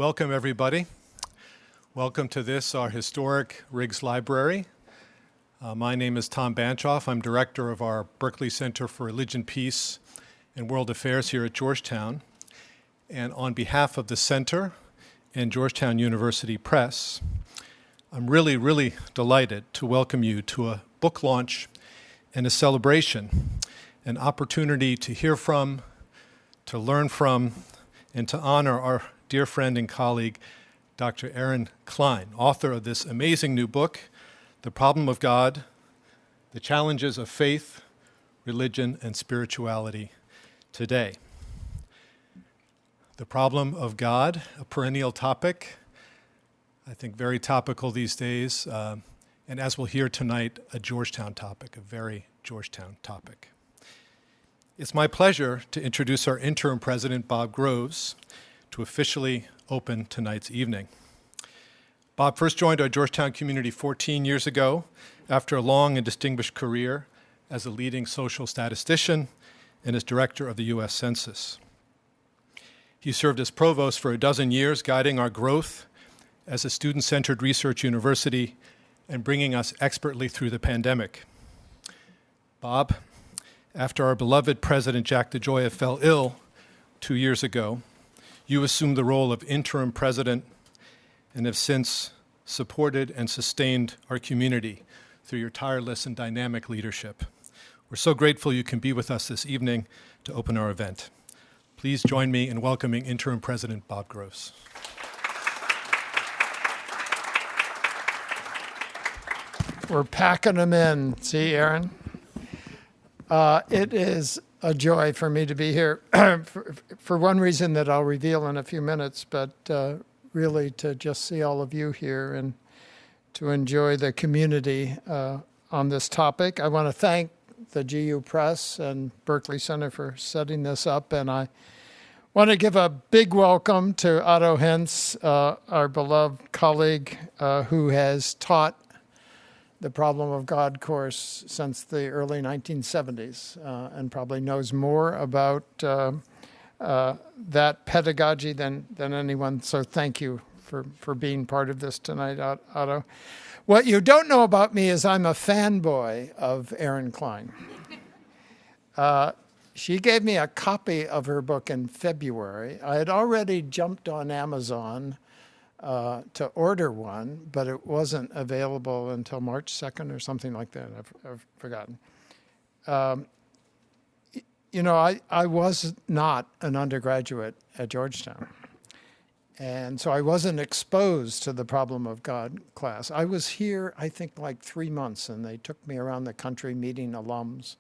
Welcome, everybody. Welcome to this, our historic Riggs Library. My name is Tom Banchoff. I'm director of our Berkley Center for Religion, Peace, and World Affairs here at Georgetown. And on behalf of the center and Georgetown University Press, I'm really delighted to welcome you to a book launch and a celebration, an opportunity to hear from, to learn from, and to honor our dear friend and colleague, Dr. Erin, Cline, author of this amazing new book, The Problem of God, The Challenges of Faith, Religion, and Spirituality Today. The problem of God, a perennial topic, I think very topical these days, and as we'll hear tonight, a Georgetown topic, a very Georgetown topic. It's my pleasure to introduce our Interim President, Bob Groves, to officially open tonight's evening. Bob first joined our Georgetown community 14 years ago after a long and distinguished career as a leading social statistician and as director of the U.S. Census. He served as provost for a dozen years, guiding our growth as a student-centered research university and bringing us expertly through the pandemic. Bob, after our beloved President Jack DeGioia fell ill 2 years ago, you assumed the role of interim president and have since supported and sustained our community through your tireless and dynamic leadership. We're so grateful you can be with us this evening to open our event. Please join me in welcoming Interim President Bob Groves. We're packing them in. See, Erin? It is a joy for me to be here for one reason that I'll reveal in a few minutes, but really to just see all of you here and to enjoy the community on this topic. I want to thank the GU Press and Berkley Center for setting this up, and I want to give a big welcome to Otto Hentz, our beloved colleague who has taught the Problem of God course since the early 1970s and probably knows more about that pedagogy than anyone. So thank you for being part of this tonight, Otto. What you don't know about me is I'm a fanboy of Erin Cline. She gave me a copy of her book in February. I had already jumped on Amazon to order one, but it wasn't available until March 2nd or something like that. I've forgotten. I was not an undergraduate at Georgetown. And so I wasn't exposed to the Problem of God class. I was here, I think, like 3 months, and they took me around the country meeting alums.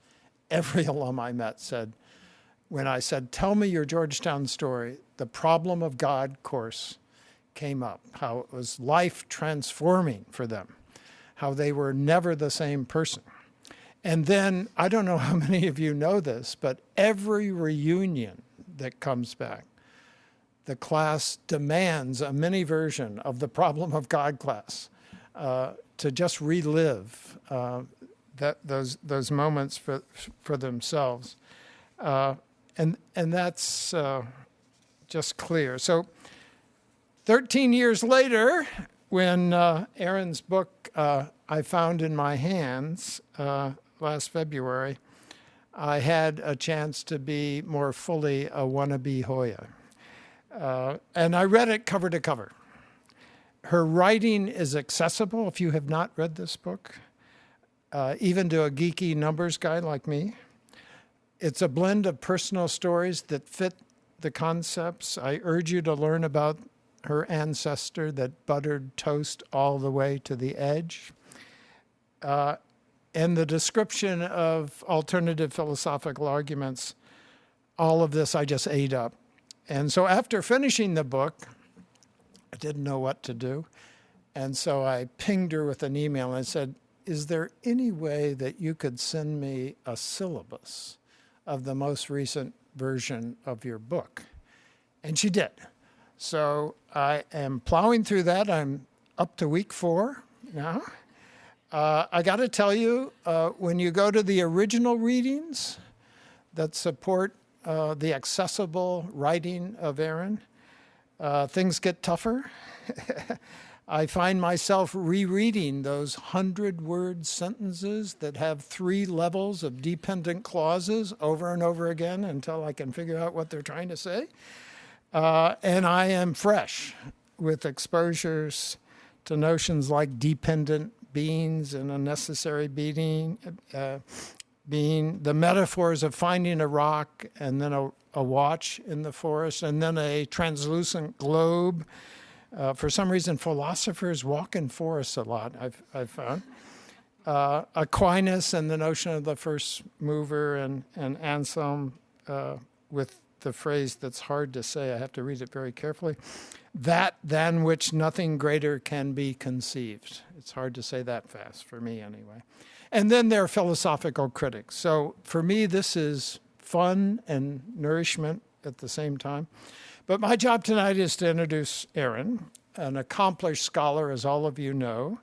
Every alum I met said, when I said, tell me your Georgetown story, the Problem of God course came up, how it was life transforming for them, how they were never the same person. And then, I don't know how many of you know this, but every reunion that comes back, the class demands a mini version of the Problem of God class to just relive those moments for themselves. And that's just clear. So 13 years later, when Erin's book I found in my hands last February, I had a chance to be more fully a wannabe Hoya. And I read it cover to cover. Her writing is accessible if you have not read this book, even to a geeky numbers guy like me. It's a blend of personal stories that fit the concepts. I urge you to learn about her ancestor that buttered toast all the way to the edge. And the description of alternative philosophical arguments, all of this I just ate up. And so after finishing the book, I didn't know what to do. And so I pinged her with an email and I said, is there any way that you could send me a syllabus of the most recent version of your book? And she did. So I am plowing through that. I'm up to week 4 now. I got to tell you, when you go to the original readings that support the accessible writing of Erin, things get tougher. I find myself rereading those 100-word sentences that have 3 levels of dependent clauses over and over again until I can figure out what they're trying to say. And I am fresh with exposures to notions like dependent beings and unnecessary being, the metaphors of finding a rock and then a watch in the forest and then a translucent globe. For some reason, philosophers walk in forests a lot, I've found. Aquinas and the notion of the first mover, and Anselm with the phrase that's hard to say, I have to read it very carefully, that than which nothing greater can be conceived. It's hard to say that fast, for me anyway. And then there are philosophical critics. So for me, this is fun and nourishment at the same time. But my job tonight is to introduce Erin, an accomplished scholar, as all of you know,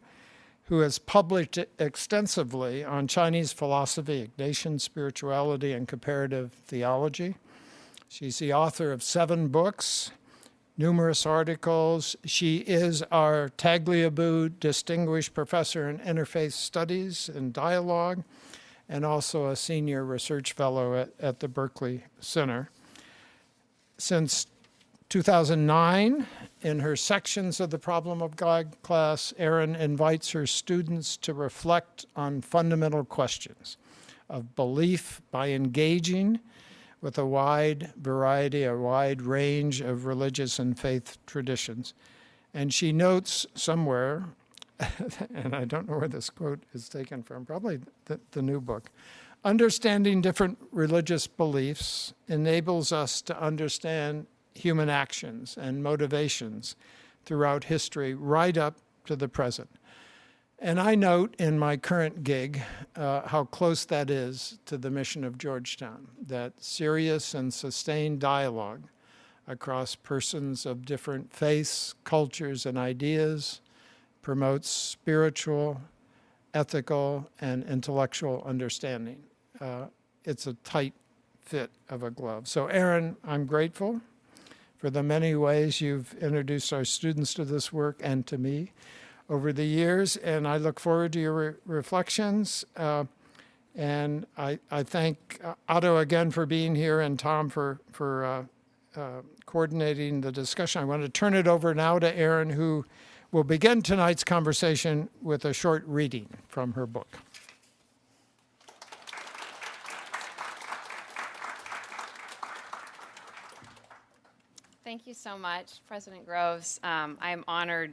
who has published extensively on Chinese philosophy, Ignatian spirituality, and comparative theology. She's the author of 7 books, numerous articles. She is our Tagliabue Distinguished Professor in Interfaith Studies and Dialogue, and also a Senior Research Fellow at the Berkley Center. Since 2009, in her Sections of the Problem of God class, Erin invites her students to reflect on fundamental questions of belief by engaging with a wide variety, a wide range of religious and faith traditions. And she notes somewhere, and I don't know where this quote is taken from, probably the new book, understanding different religious beliefs enables us to understand human actions and motivations throughout history, right up to the present. And I note in my current gig how close that is to the mission of Georgetown, that serious and sustained dialogue across persons of different faiths, cultures, and ideas promotes spiritual, ethical, and intellectual understanding. It's a tight fit of a glove. So Erin, I'm grateful for the many ways you've introduced our students to this work and to me over the years, and I look forward to your reflections. And I thank Otto again for being here and Tom for coordinating the discussion. I want to turn it over now to Erin, who will begin tonight's conversation with a short reading from her book. Thank you so much, President Groves. I'm honored,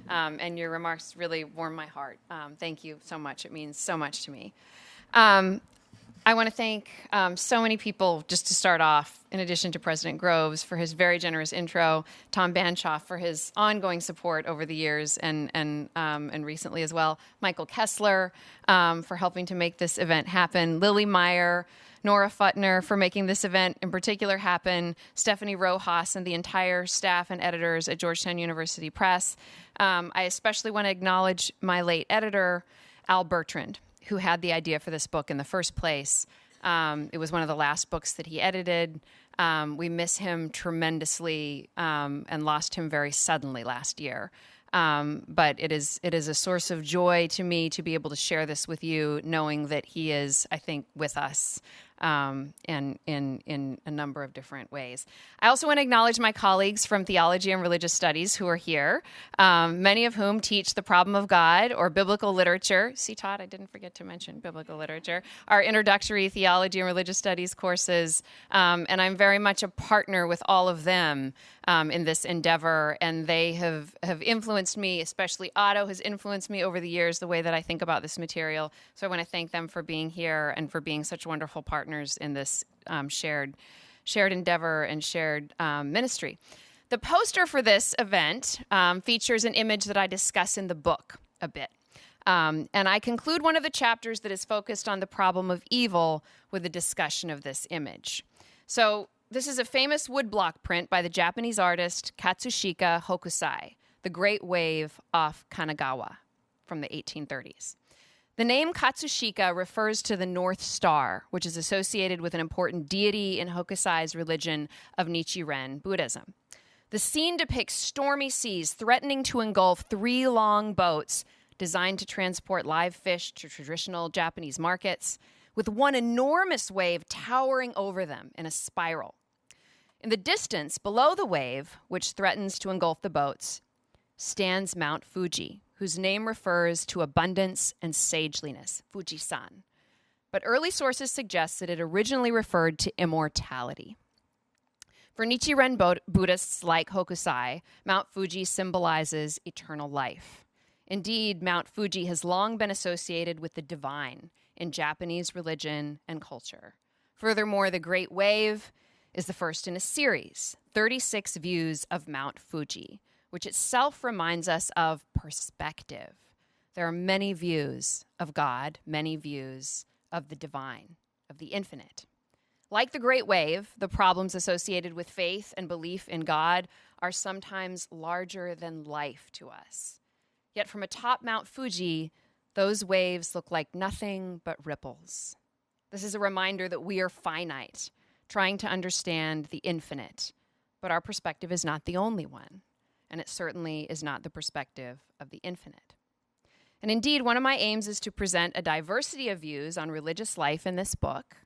and your remarks really warm my heart. Thank you so much. It means so much to me. I want to thank so many people, just to start off, in addition to President Groves, for his very generous intro, Tom Banchoff for his ongoing support over the years and recently as well, Michael Kessler for helping to make this event happen, Lily Meyer, Nora Futner for making this event in particular happen, Stephanie Rojas and the entire staff and editors at Georgetown University Press. I especially want to acknowledge my late editor, Al Bertrand, who had the idea for this book in the first place. It was one of the last books that he edited. We miss him tremendously and lost him very suddenly last year. But it is a source of joy to me to be able to share this with you, knowing that he is, I think, with us in a number of different ways. I also want to acknowledge my colleagues from Theology and Religious Studies who are here, many of whom teach the problem of God or biblical literature. See, Todd, I didn't forget to mention biblical literature, our introductory Theology and Religious Studies courses, and I'm very much a partner with all of them in this endeavor, and they have influenced me, especially Otto has influenced me over the years, the way that I think about this material. So I want to thank them for being here and for being such wonderful partners in this shared endeavor and shared ministry. The poster for this event features an image that I discuss in the book a bit. And I conclude one of the chapters that is focused on the problem of evil with a discussion of this image. So this is a famous woodblock print by the Japanese artist Katsushika Hokusai, The Great Wave off Kanagawa from the 1830s. The name Katsushika refers to the North Star, which is associated with an important deity in Hokusai's religion of Nichiren Buddhism. The scene depicts stormy seas threatening to engulf 3 long boats designed to transport live fish to traditional Japanese markets, with one enormous wave towering over them in a spiral. In the distance, below the wave, which threatens to engulf the boats, stands Mount Fuji, whose name refers to abundance and sageliness, Fuji-san. But early sources suggest that it originally referred to immortality. For Nichiren Buddhists like Hokusai, Mount Fuji symbolizes eternal life. Indeed, Mount Fuji has long been associated with the divine in Japanese religion and culture. Furthermore, the Great Wave is the first in a series, 36 views of Mount Fuji, which itself reminds us of perspective. There are many views of God, many views of the divine, of the infinite. Like the Great Wave, the problems associated with faith and belief in God are sometimes larger than life to us. Yet from atop Mount Fuji, those waves look like nothing but ripples. This is a reminder that we are finite, trying to understand the infinite, but our perspective is not the only one, and it certainly is not the perspective of the infinite. And indeed, one of my aims is to present a diversity of views on religious life in this book,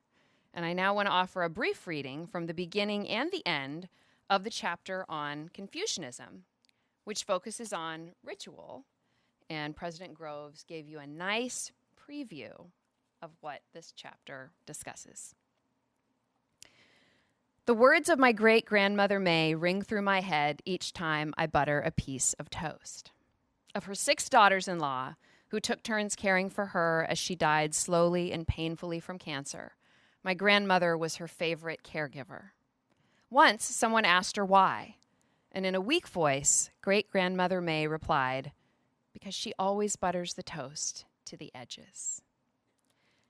and I now want to offer a brief reading from the beginning and the end of the chapter on Confucianism, which focuses on ritual, and President Groves gave you a nice preview of what this chapter discusses. The words of my great-grandmother May ring through my head each time I butter a piece of toast. Of her 6 daughters-in-law, who took turns caring for her as she died slowly and painfully from cancer, my grandmother was her favorite caregiver. Once, someone asked her why, and in a weak voice, great-grandmother May replied, "Because she always butters the toast to the edges."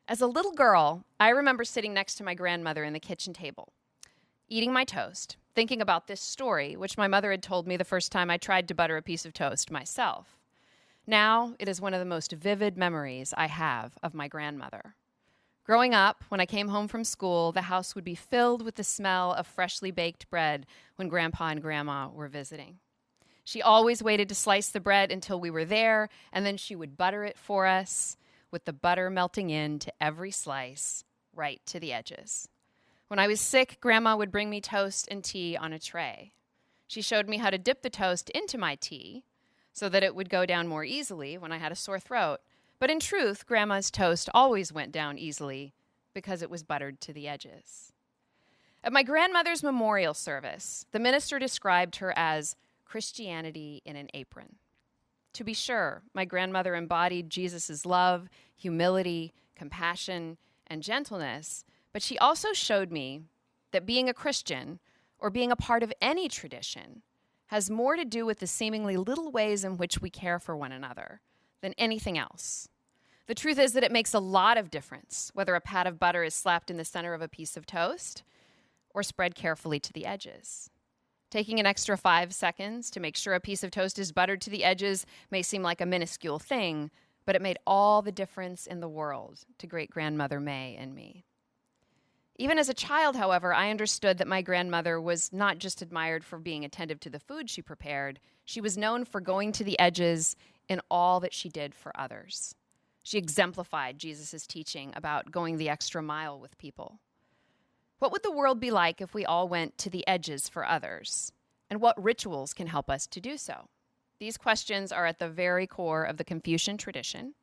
As a little girl, I remember sitting next to my grandmother in the kitchen table, eating my toast, thinking about this story, which my mother had told me the first time I tried to butter a piece of toast myself. Now, it is one of the most vivid memories I have of my grandmother. Growing up, when I came home from school, the house would be filled with the smell of freshly baked bread when Grandpa and Grandma were visiting. She always waited to slice the bread until we were there, and then she would butter it for us, with the butter melting into every slice, right to the edges. When I was sick, Grandma would bring me toast and tea on a tray. She showed me how to dip the toast into my tea so that it would go down more easily when I had a sore throat. But in truth, Grandma's toast always went down easily because it was buttered to the edges. At my grandmother's memorial service, the minister described her as Christianity in an apron. To be sure, my grandmother embodied Jesus' love, humility, compassion, and gentleness, but she also showed me that being a Christian, or being a part of any tradition, has more to do with the seemingly little ways in which we care for one another than anything else. The truth is that it makes a lot of difference whether a pat of butter is slapped in the center of a piece of toast or spread carefully to the edges. Taking an extra 5 seconds to make sure a piece of toast is buttered to the edges may seem like a minuscule thing, but it made all the difference in the world to great-grandmother May and me. Even as a child, however, I understood that my grandmother was not just admired for being attentive to the food she prepared, she was known for going to the edges in all that she did for others. She exemplified Jesus' teaching about going the extra mile with people. What would the world be like if we all went to the edges for others? And what rituals can help us to do so? These questions are at the very core of the Confucian tradition,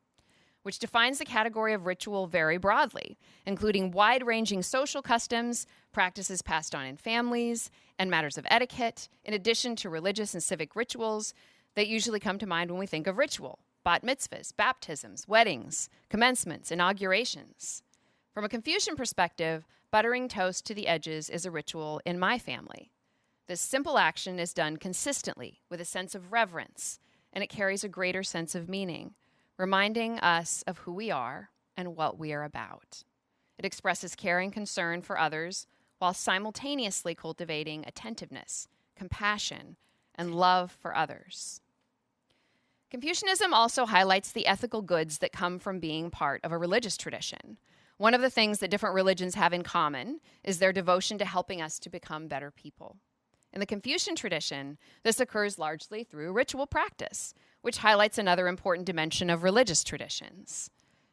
which defines the category of ritual very broadly, including wide-ranging social customs, practices passed on in families, and matters of etiquette, in addition to religious and civic rituals that usually come to mind when we think of ritual: bat mitzvahs, baptisms, weddings, commencements, inaugurations. From a Confucian perspective, buttering toast to the edges is a ritual in my family. This simple action is done consistently with a sense of reverence, and it carries a greater sense of meaning, reminding us of who we are and what we are about. It expresses care and concern for others while simultaneously cultivating attentiveness, compassion, and love for others. Confucianism also highlights the ethical goods that come from being part of a religious tradition. One of the things that different religions have in common is their devotion to helping us to become better people. In the Confucian tradition, this occurs largely through ritual practice, which highlights another important dimension of religious traditions.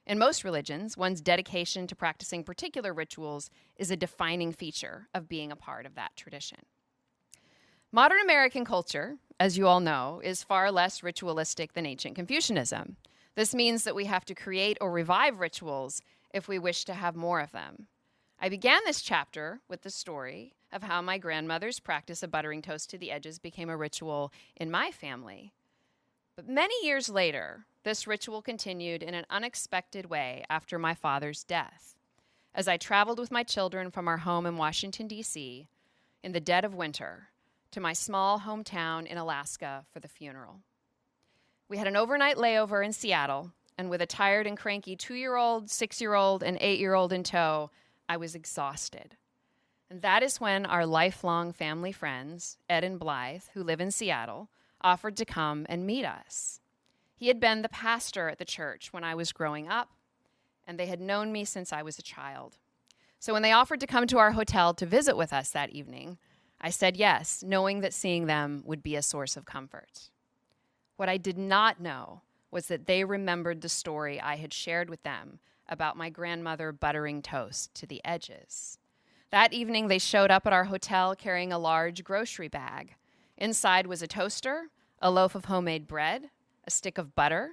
In most religions, one's dedication to practicing particular rituals is a defining feature of being a part of that tradition. Modern American culture, as you all know, is far less ritualistic than ancient Confucianism. This means that we have to create or revive rituals if we wish to have more of them. I began this chapter with the story of how my grandmother's practice of buttering toast to the edges became a ritual in my family. But many years later, this ritual continued in an unexpected way after my father's death. As I traveled with my children from our home in Washington, D.C., in the dead of winter, to my small hometown in Alaska for the funeral. We had an overnight layover in Seattle, and with a tired and cranky 2-year-old, 6-year-old, and 8-year-old in tow, I was exhausted. And that is when our lifelong family friends, Ed and Blythe, who live in Seattle, offered to come and meet us. He had been the pastor at the church when I was growing up, and they had known me since I was a child. So when they offered to come to our hotel to visit with us that evening, I said yes, knowing that seeing them would be a source of comfort. What I did not know was that they remembered the story I had shared with them about my grandmother buttering toast to the edges. That evening, they showed up at our hotel carrying a large grocery bag. Inside was a toaster, a loaf of homemade bread, a stick of butter,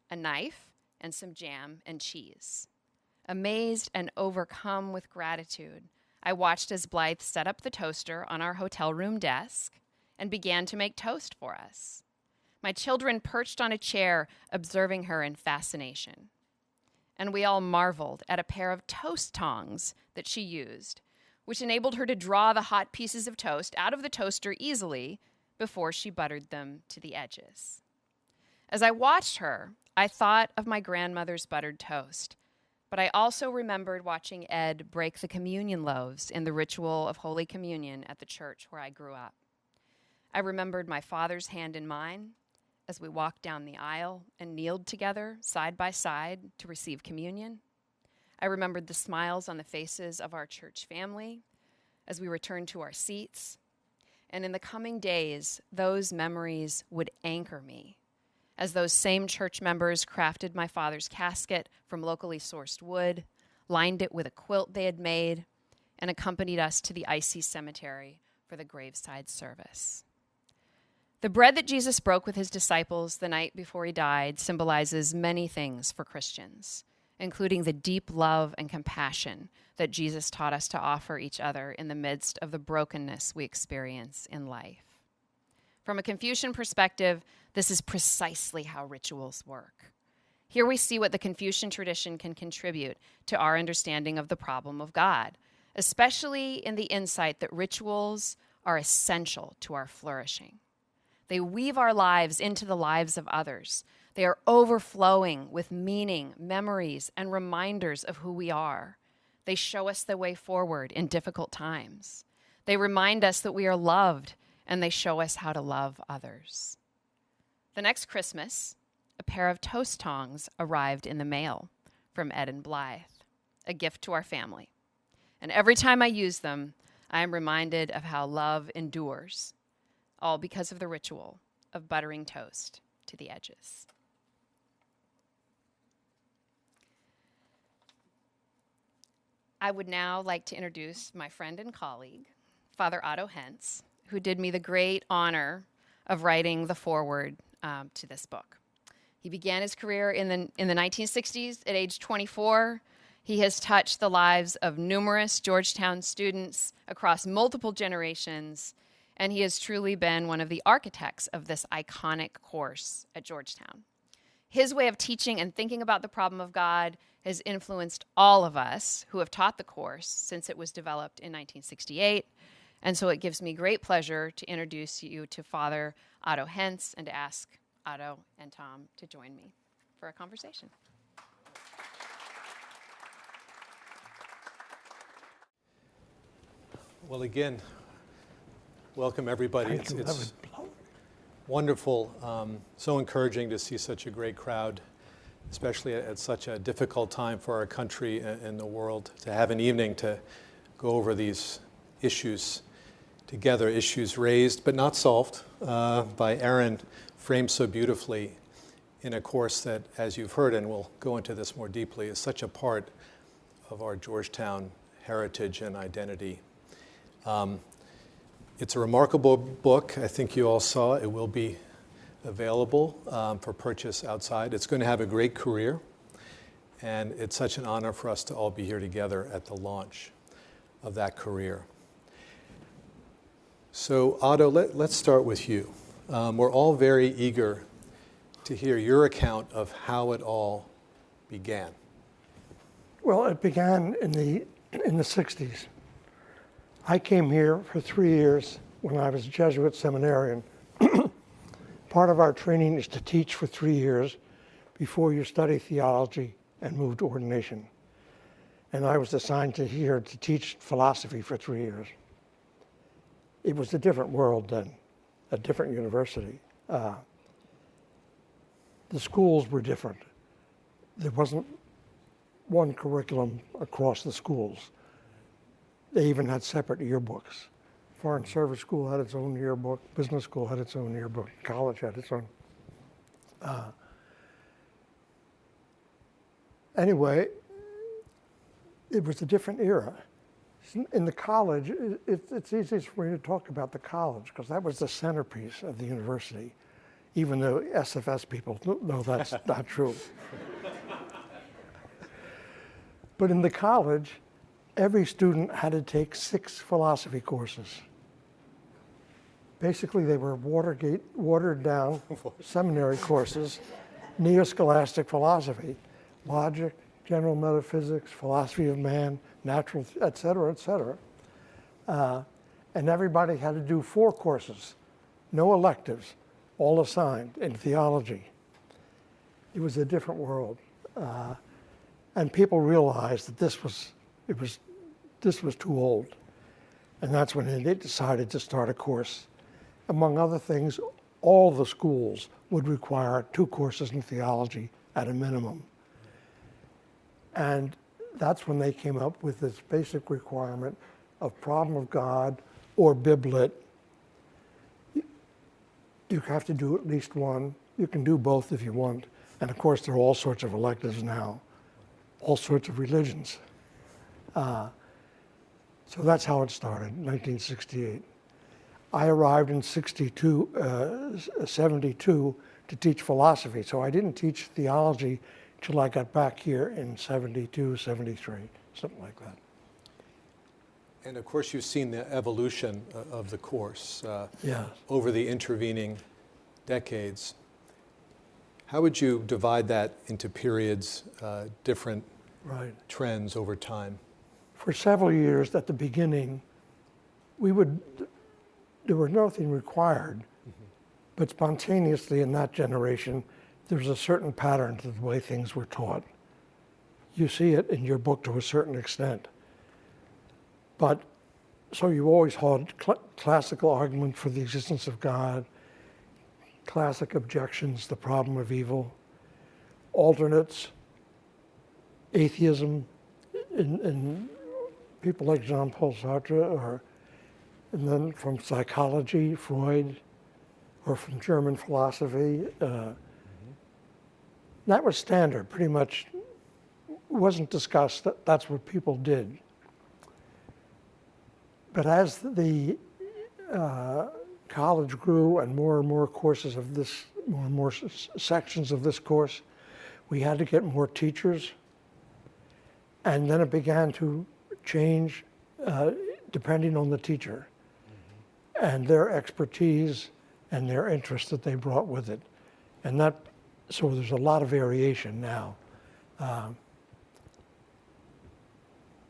a knife, and some jam and cheese. Amazed and overcome with gratitude, I watched as Blythe set up the toaster on our hotel room desk and began to make toast for us. My children perched on a chair, observing her in fascination. And we all marveled at a pair of toast tongs that she used, which enabled her to draw the hot pieces of toast out of the toaster easily before she buttered them to the edges. As I watched her, I thought of my grandmother's buttered toast, but I also remembered watching Ed break the communion loaves in the ritual of Holy Communion at the church where I grew up. I remembered my father's hand in mine as we walked down the aisle and kneeled together side by side to receive communion. I remembered the smiles on the faces of our church family as we returned to our seats. And in the coming days, those memories would anchor me as those same church members crafted my father's casket from locally sourced wood, lined it with a quilt they had made, and accompanied us to the icy cemetery for the graveside service. The bread that Jesus broke with his disciples the night before he died symbolizes many things for Christians, including the deep love and compassion that Jesus taught us to offer each other in the midst of the brokenness we experience in life. From a Confucian perspective, this is precisely how rituals work. Here we see what the Confucian tradition can contribute to our understanding of the problem of God, especially in the insight that rituals are essential to our flourishing. They weave our lives into the lives of others. They are overflowing with meaning, memories, and reminders of who we are. They show us the way forward in difficult times. They remind us that we are loved, and they show us how to love others. The next Christmas, a pair of toast tongs arrived in the mail from Ed and Blythe, a gift to our family. And every time I use them, I am reminded of how love endures, all because of the ritual of buttering toast to the edges. I would now like to introduce my friend and colleague, Father Otto Hentz, who did me the great honor of writing the foreword to this book. He began his career in the 1960s at age 24. He has touched the lives of numerous Georgetown students across multiple generations, and he has truly been one of the architects of this iconic course at Georgetown. His way of teaching and thinking about the problem of God has influenced all of us who have taught the course since it was developed in 1968. And so it gives me great pleasure to introduce you to Father Otto Hentz and to ask Otto and Tom to join me for a conversation. Well, again, welcome everybody. It's wonderful, so encouraging to see such a great crowd, especially at such a difficult time for our country and the world, to have an evening to go over these issues. together issues raised but not solved by Erin, framed so beautifully in a course that, as you've heard, and we'll go into this more deeply, is such a part of our Georgetown heritage and identity. It's a remarkable book. I think you all saw it. It will be available for purchase outside. It's going to have a great career, and it's such an honor for us to all be here together at the launch of that career. So Otto, let's start with you. We're all very eager to hear your account of how it all began. Well, it began in the 60s. I came here for 3 years when I was a Jesuit seminarian. Part of our training is to teach for 3 years before you study theology and move to ordination. And I was assigned here to teach philosophy for 3 years. It was a different world then, a different university. The schools were different. There wasn't one curriculum across the schools. They even had separate yearbooks. Foreign Service School had its own yearbook, business school had its own yearbook, college had its own. Anyway, it was a different era. In the college, it's easiest for me to talk about the college because that was the centerpiece of the university, even though SFS people know that's not true. But in the college, every student had to take 6 philosophy courses. Basically, they were watered down seminary courses, neo-scholastic philosophy, logic, general metaphysics, philosophy of man, natural, et cetera, et cetera. And everybody had to do 4 courses, no electives, all assigned in theology. It was a different world. And people realized that this was too old. And that's when they decided to start a course. Among other things, all the schools would require 2 courses in theology at a minimum. And that's when they came up with this basic requirement of problem of God or biblit. You have to do at least one. You can do both if you want. And of course, there are all sorts of electives now, all sorts of religions. So that's how it started, 1968. I arrived in 72 to teach philosophy. So I didn't teach theology till I got back here in 72, 73, something like that. And of course, you've seen the evolution of the course Yeah. over the intervening decades. How would you divide that into periods, different Right. trends over time? For several years at the beginning, there was nothing required, but spontaneously in that generation, there's a certain pattern to the way things were taught. You see it in your book to a certain extent. But so you always had classical argument for the existence of God, classic objections, the problem of evil, alternates, atheism, in people like Jean-Paul Sartre, and then from psychology, Freud, or from German philosophy. That was standard, pretty much. Wasn't discussed. That's what people did. But as the college grew and more courses of this, more and more sections of this course, we had to get more teachers. And then it began to change depending on the teacher and their expertise and their interest that they brought with it. And that, so there's a lot of variation now.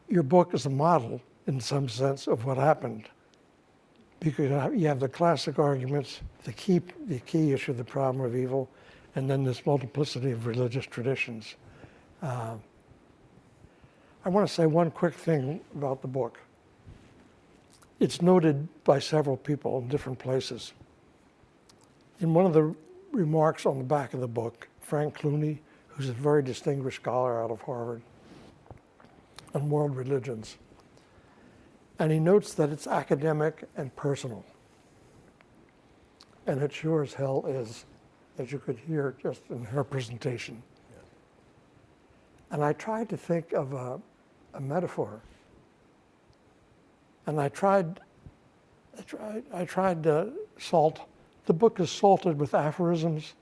Your book is a model, in some sense, of what happened. Because you have the classic arguments, the key issue, the problem of evil, and then this multiplicity of religious traditions. I want to say one quick thing about the book. It's noted by several people in different places. In one of the remarks on the back of the book, Frank Clooney, who's a very distinguished scholar out of Harvard on world religions, And he notes that it's academic and personal. And it sure as hell is, as you could hear just in her presentation. Yeah. And I tried to think of a metaphor. And I tried salt. The book is salted with aphorisms,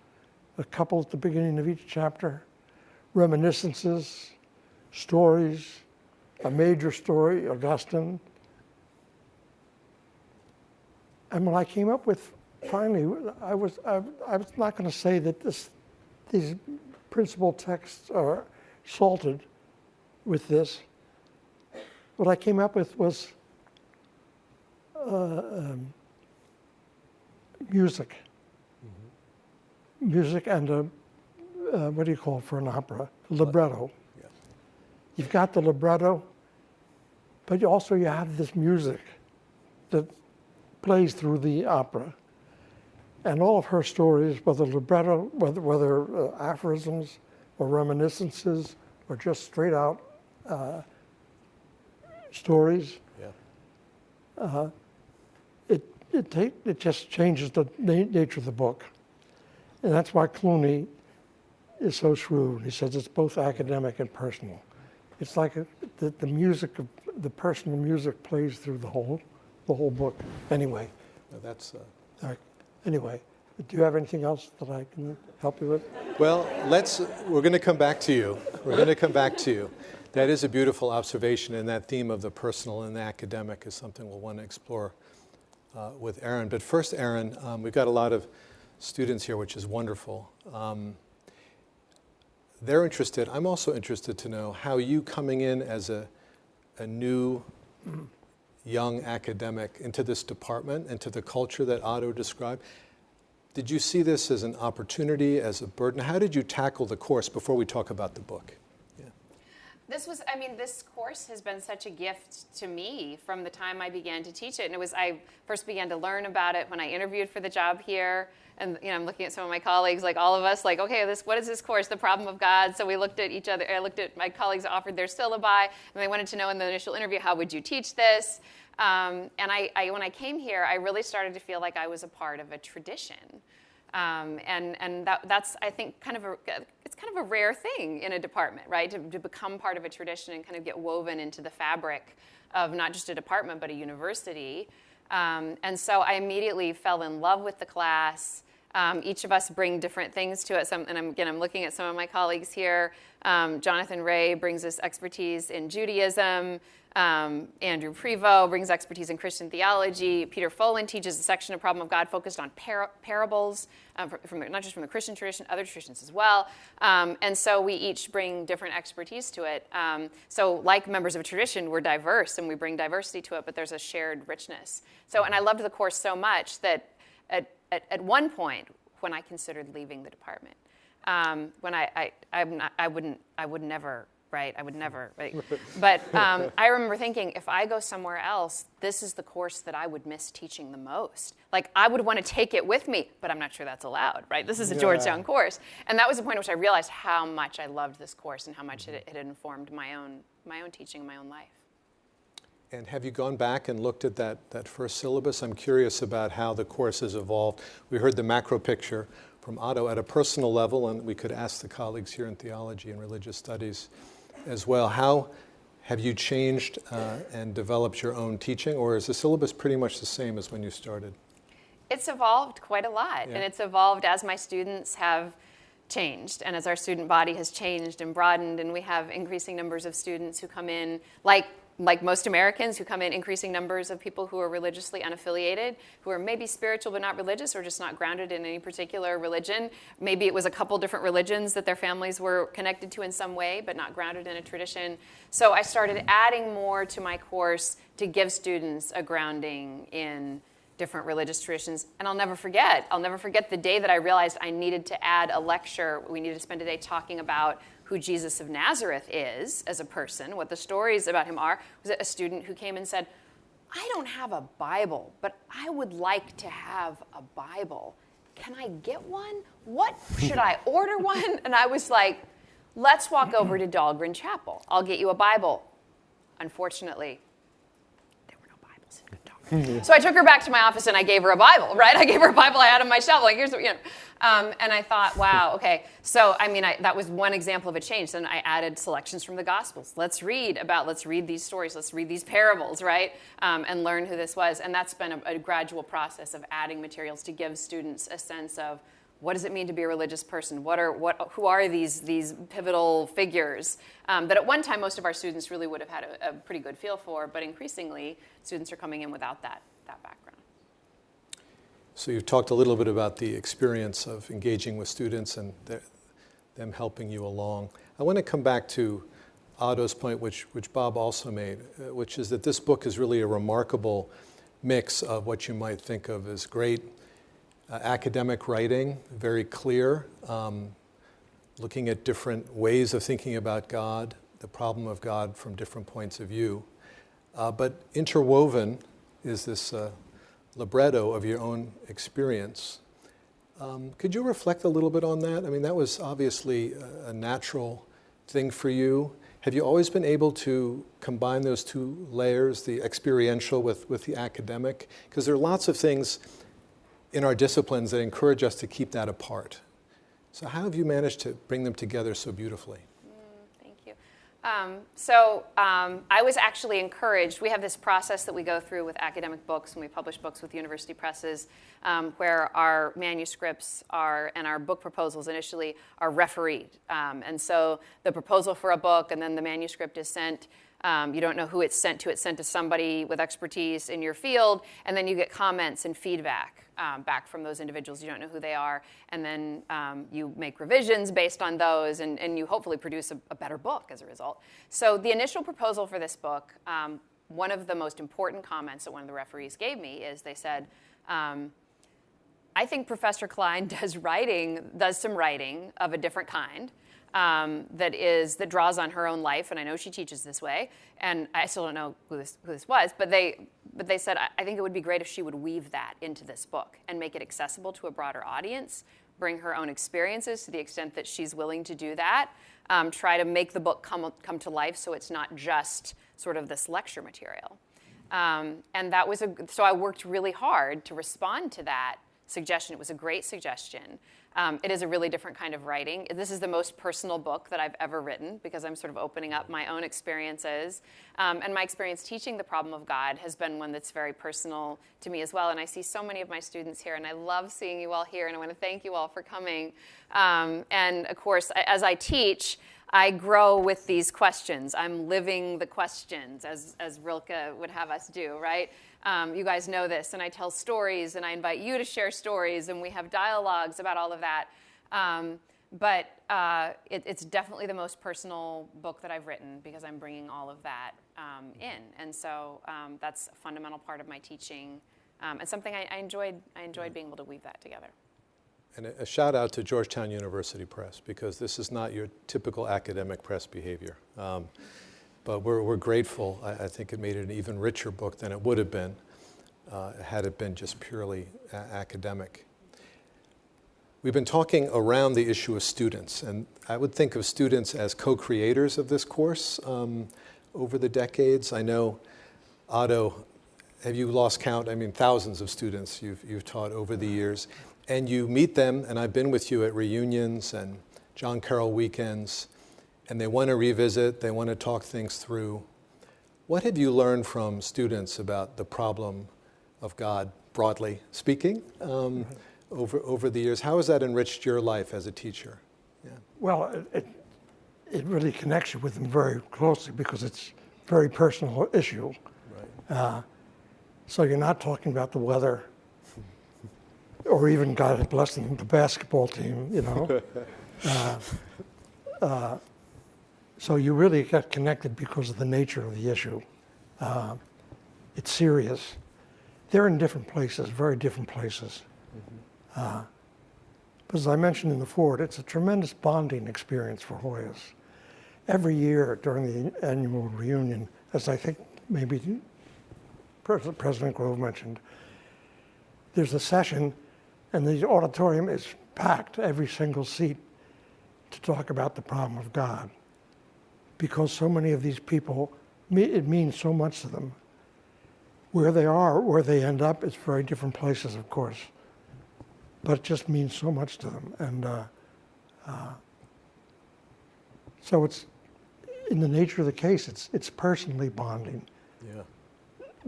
a couple at the beginning of each chapter, reminiscences, stories, a major story, Augustine. And when I came up with, finally, I was not going to say that these principal texts are salted with this. What I came up with was music. Mm-hmm. Music and what do you call it for an opera? Libretto. Yeah. You've got the libretto, but you have this music that plays through the opera. And all of her stories, whether libretto, whether aphorisms or reminiscences or just straight out stories, Yeah. It just changes the nature of the book. And that's why Clooney is so shrewd. He says it's both academic and personal. It's like the music, the personal music plays through the whole book. Anyway. No, that's. Anyway, do you have anything else that I can help you with? Well, we're going to come back to you. We're going to come back to you. That is a beautiful observation, and that theme of the personal and the academic is something we'll want to explore with Erin. But first, Erin, we've got a lot of students here, which is wonderful. They're interested. I'm also interested to know how you coming in as a new young academic into this department, into the culture that Otto described, did you see this as an opportunity, as a burden? How did you tackle the course before we talk about the book? This course has been such a gift to me from the time I began to teach it. And I first began to learn about it when I interviewed for the job here. And I'm looking at some of my colleagues, like all of us, like, okay, what is this course, The Problem of God? So we looked at each other. I looked at my colleagues offered their syllabi, and they wanted to know in the initial interview, how would you teach this? And when I came here, I really started to feel like I was a part of a tradition. And that's, I think, it's kind of a rare thing in a department, right? To become part of a tradition and kind of get woven into the fabric of not just a department, but a university. And so I immediately fell in love with the class. Each of us bring different things to it. I'm looking at some of my colleagues here. Jonathan Ray brings us expertise in Judaism. Andrew Prevost brings expertise in Christian theology. Peter Folan teaches a section of Problem of God focused on parables, not just from the Christian tradition, other traditions as well. And so we each bring different expertise to it. So like members of a tradition, we're diverse and we bring diversity to it, but there's a shared richness. And I loved the course so much that at one point, when I considered leaving the department, when I would never. Right, I would never. Right? But I remember thinking, if I go somewhere else, this is the course that I would miss teaching the most. Like, I would want to take it with me, but I'm not sure that's allowed. Right? This is a Georgetown course, and that was the point at which I realized how much I loved this course and how much it had informed my own teaching, my own life. And have you gone back and looked at that first syllabus? I'm curious about how the course has evolved. We heard the macro picture from Otto at a personal level, and we could ask the colleagues here in theology and religious studies as well. How have you changed and developed your own teaching, or is the syllabus pretty much the same as when you started? It's evolved quite a lot, and it's evolved as my students have changed, and as our student body has changed and broadened, and we have increasing numbers of students who come in, like most Americans, who come in increasing numbers of people who are religiously unaffiliated, who are maybe spiritual but not religious, or just not grounded in any particular religion. Maybe it was a couple different religions that their families were connected to in some way, but not grounded in a tradition. So I started adding more to my course to give students a grounding in different religious traditions. And I'll never forget the day that I realized I needed to add a lecture. We needed to spend a day talking about who Jesus of Nazareth is as a person, what the stories about him are. Was it a student who came and said, I don't have a Bible, but I would like to have a Bible. Can I get one? What, should I order one? And I was like, let's walk over to Dahlgren Chapel. I'll get you a Bible. Unfortunately, there were no So I took her back to my office and I gave her a Bible, right? I gave her a Bible I had on my shelf, like, here's what, and I thought, wow, okay. So, that was one example of a change. Then I added selections from the Gospels. Let's read these stories, let's read these parables, right? And learn who this was. And that's been a gradual process of adding materials to give students a sense of, what does it mean to be a religious person? Who are these pivotal figures that at one time most of our students really would have had a pretty good feel for, but increasingly students are coming in without that background. So you've talked a little bit about the experience of engaging with students and them helping you along. I want to come back to Otto's point, which Bob also made, which is that this book is really a remarkable mix of what you might think of as great academic writing, very clear, looking at different ways of thinking about God, the problem of God from different points of view. But interwoven is this libretto of your own experience. Could you reflect a little bit on that? That was obviously a natural thing for you. Have you always been able to combine those two layers, the experiential with the academic? Because there are lots of things in our disciplines that encourage us to keep that apart. So how have you managed to bring them together so beautifully? Thank you. I was actually encouraged. We have this process that we go through with academic books, and we publish books with university presses, where our manuscripts and our book proposals initially are refereed. And so the proposal for a book and then the manuscript is sent. You don't know who it's sent to. It's sent to somebody with expertise in your field, and then you get comments and feedback back from those individuals. You don't know who they are, and then you make revisions based on those, and you hopefully produce a better book as a result. So the initial proposal for this book, one of the most important comments that one of the referees gave me is they said, I think Professor Cline does some writing of a different kind. That draws on her own life, and I know she teaches this way, and I still don't know who this was, but they said, I think it would be great if she would weave that into this book and make it accessible to a broader audience, bring her own experiences to the extent that she's willing to do that, try to make the book come to life so it's not just sort of this lecture material. And that was so I worked really hard to respond to that suggestion. It was a great suggestion. It is a really different kind of writing. This is the most personal book that I've ever written because I'm sort of opening up my own experiences. And my experience teaching the problem of God has been one that's very personal to me as well. And I see so many of my students here, and I love seeing you all here, and I want to thank you all for coming. And of course, as I teach, I grow with these questions. I'm living the questions, as Rilke would have us do, right? You guys know this, and I tell stories, and I invite you to share stories, and we have dialogues about all of that. But it's definitely the most personal book that I've written because I'm bringing all of that in. And so that's a fundamental part of my teaching and something I enjoyed being able to weave that together. And a shout out to Georgetown University Press, because this is not your typical academic press behavior. But we're grateful. I think it made it an even richer book than it would have been had it been just purely academic. We've been talking around the issue of students, and I would think of students as co-creators of this course over the decades. I know, Otto, have you lost count? Thousands of students you've taught over the years. And you meet them, and I've been with you at reunions and John Carroll weekends, and they want to revisit, they want to talk things through. What have you learned from students about the problem of God, broadly speaking, over the years? How has that enriched your life as a teacher? Yeah. Well, it really connects you with them very closely because it's a very personal issue. Right. So you're not talking about the weather or even, God bless them, the basketball team, So you really get connected because of the nature of the issue. It's serious. They're in different places, very different places. But as I mentioned in the foreword, it's a tremendous bonding experience for Hoyas. Every year during the annual reunion, as I think maybe President Grove mentioned, there's a session, and the auditorium is packed, every single seat, to talk about the problem of God. Because so many of these people, it means so much to them. where they are, where they end up, it's very different places, of course. But it just means so much to them. And so it's, in the nature of the case, it's personally bonding. Yeah.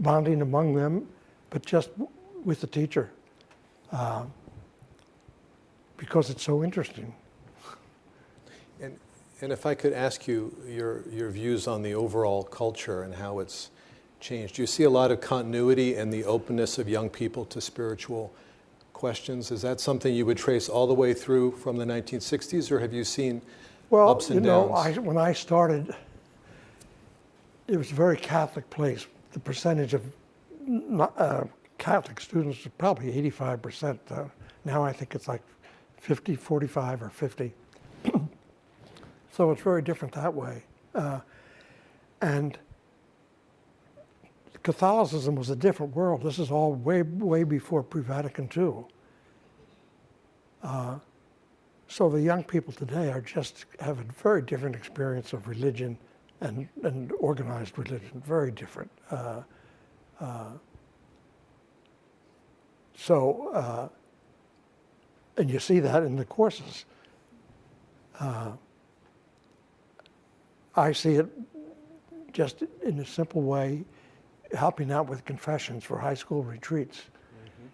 Bonding among them, but just with the teacher. Because it's so interesting. And if I could ask you your views on the overall culture and how it's changed. Do you see a lot of continuity and the openness of young people to spiritual questions? Is that something you would trace all the way through from the 1960s, or have you seen ups and downs? When I started, it was a very Catholic place. The percentage of Catholic students was probably 85%. Now I think it's like 50, 45, or 50. So it's very different that way. And Catholicism was a different world. This is all way, way before pre-Vatican II. So the young people today have a very different experience of religion and organized religion, very different. And you see that in the courses. I see it just in a simple way, helping out with confessions for high school retreats. Mm-hmm.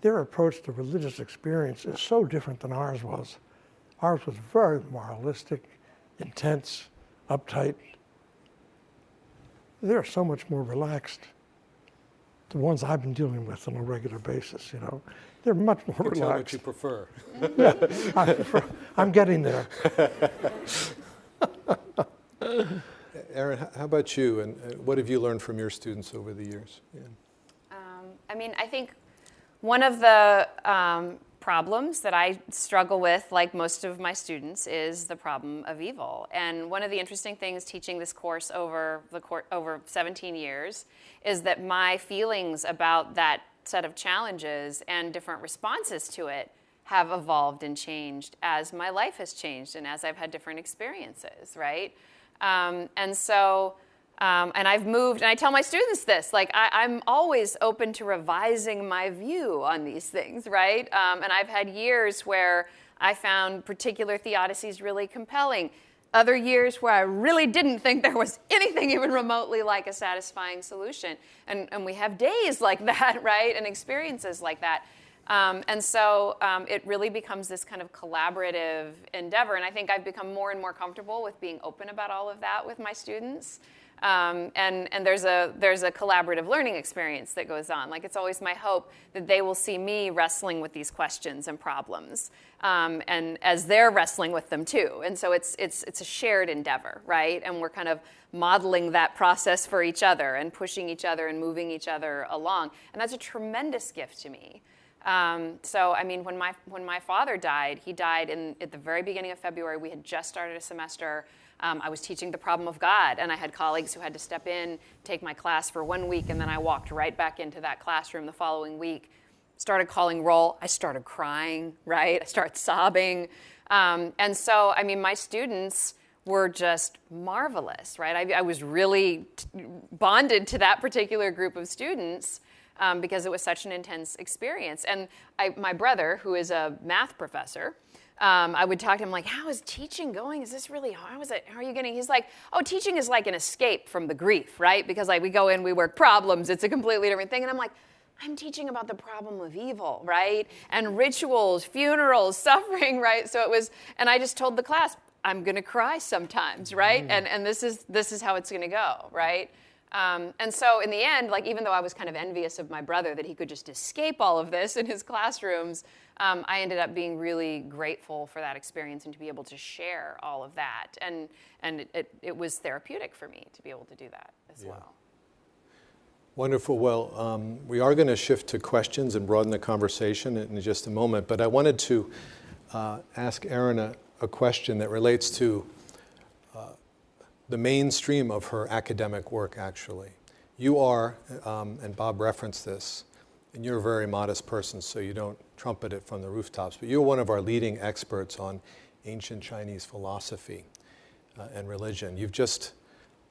Their approach to religious experience is so different than ours was. Ours was very moralistic, intense, uptight. They're so much more relaxed. The ones I've been dealing with on a regular basis, they're much more relaxed. Tell what you prefer. Yeah, I'm getting there. Erin, how about you, and what have you learned from your students over the years? Yeah. I think one of the problems that I struggle with, like most of my students, is the problem of evil. And one of the interesting things teaching this course over 17 years is that my feelings about that set of challenges and different responses to it have evolved and changed as my life has changed and as I've had different experiences, right? And I've moved, and I tell my students this, like I'm always open to revising my view on these things, right? And I've had years where I found particular theodicies really compelling. Other years where I really didn't think there was anything even remotely like a satisfying solution. And we have days like that, right? And experiences like that. It really becomes this kind of collaborative endeavor. And I think I've become more and more comfortable with being open about all of that with my students. And there's a collaborative learning experience that goes on. Like, it's always my hope that they will see me wrestling with these questions and problems, and as they're wrestling with them too. And so it's a shared endeavor, right? And we're kind of modeling that process for each other and pushing each other and moving each other along. And that's a tremendous gift to me. When my father died, he died at the very beginning of February. We had just started a semester. I was teaching the problem of God, and I had colleagues who had to step in, take my class for 1 week, and then I walked right back into that classroom the following week, started calling roll. I started crying, right? I started sobbing. My students were just marvelous, right? I was really bonded to that particular group of students because it was such an intense experience. And my brother, who is a math professor, I would talk to him like, how is teaching going? Is this really hard? How are you getting? He's like, oh, teaching is like an escape from the grief, right? Because we go in, we work problems. It's a completely different thing. And I'm like, I'm teaching about the problem of evil, right? And rituals, funerals, suffering, right? And I just told the class, I'm going to cry sometimes, right? And this is how it's going to go, right? And so in the end, even though I was kind of envious of my brother that he could just escape all of this in his classrooms, I ended up being really grateful for that experience and to be able to share all of that. And it was therapeutic for me to be able to do that as well. Wonderful. Well, we are going to shift to questions and broaden the conversation in just a moment, but I wanted to ask Erin a question that relates to the mainstream of her academic work, actually. You are, and Bob referenced this, and you're a very modest person, so you don't trumpet it from the rooftops, but you're one of our leading experts on ancient Chinese philosophy and religion. You've just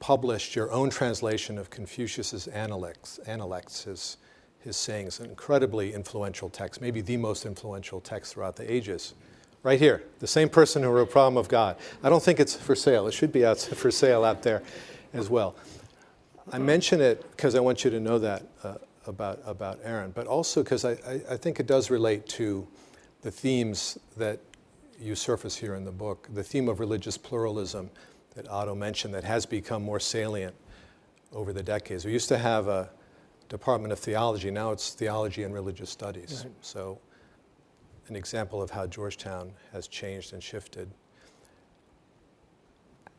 published your own translation of Confucius's Analects, his sayings, an incredibly influential text, maybe the most influential text throughout the ages. Right here, the same person who wrote Problem of God. I don't think it's for sale. It should be out for sale out there as well. I mention it because I want you to know that about Erin, but also because I think it does relate to the themes that you surface here in the book, the theme of religious pluralism that Otto mentioned that has become more salient over the decades. We used to have a Department of Theology. Now it's Theology and Religious Studies. Right. So an example of how Georgetown has changed and shifted.